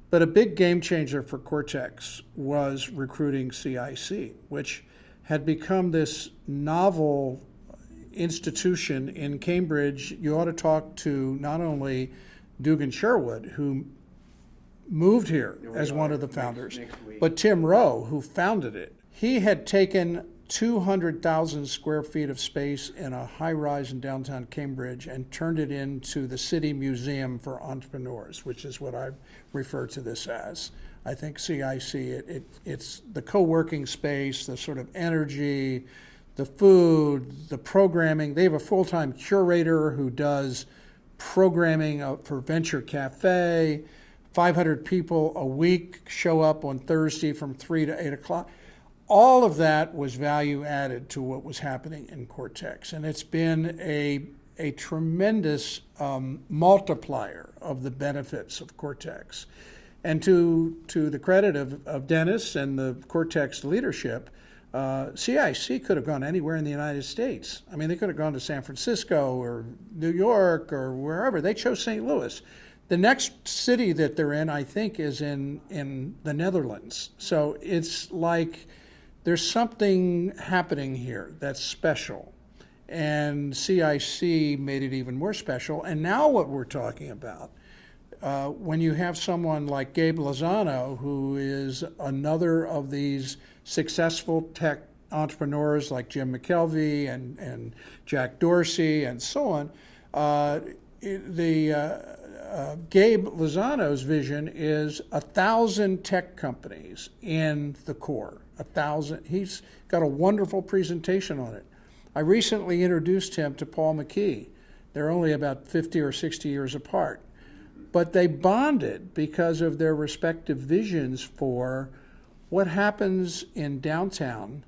But a big game changer for Cortex was recruiting CIC, which had become this novel institution in Cambridge. You ought to talk to not only Dugan Sherwood, who moved here as one of the founders, but Tim Rowe, who founded it. He had taken 200,000 square feet of space in a high-rise in downtown Cambridge and turned it into the City Museum for Entrepreneurs, which is what I refer to this as. I think CIC, it's the co-working space, the sort of energy, the food, the programming. They have a full-time curator who does programming for Venture Cafe. 500 people a week show up on Thursday from 3 to 8 o'clock. All of that was value added to what was happening in Cortex. And it's been a tremendous multiplier of the benefits of Cortex. And to the credit of Dennis and the Cortex leadership, CIC could have gone anywhere in the United States. I mean, they could have gone to San Francisco or New York or wherever. They chose St. Louis. The next city that they're in, I think, is in the Netherlands. So it's like there's something happening here that's special. And CIC made it even more special. And now what we're talking about, when you have someone like Gabe Lozano, who is another of these successful tech entrepreneurs like Jim McKelvey and Jack Dorsey and so on, Gabe Lozano's vision is 1,000 tech companies in the core. 1,000. He's got a wonderful presentation on it. I recently introduced him to Paul McKee. They're only about 50 or 60 years apart. But they bonded because of their respective visions for what happens in downtown,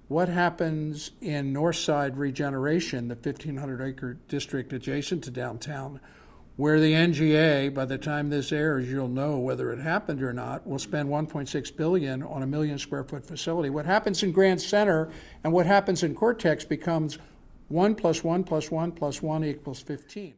what happens in Northside Regeneration, the 1,500-acre district adjacent to downtown, where the NGA, by the time this airs, you'll know whether it happened or not, will spend $1.6 billion on a 1 million square foot facility. What happens in Grand Center and what happens in Cortex becomes 1 + 1 + 1 + 1 = 15.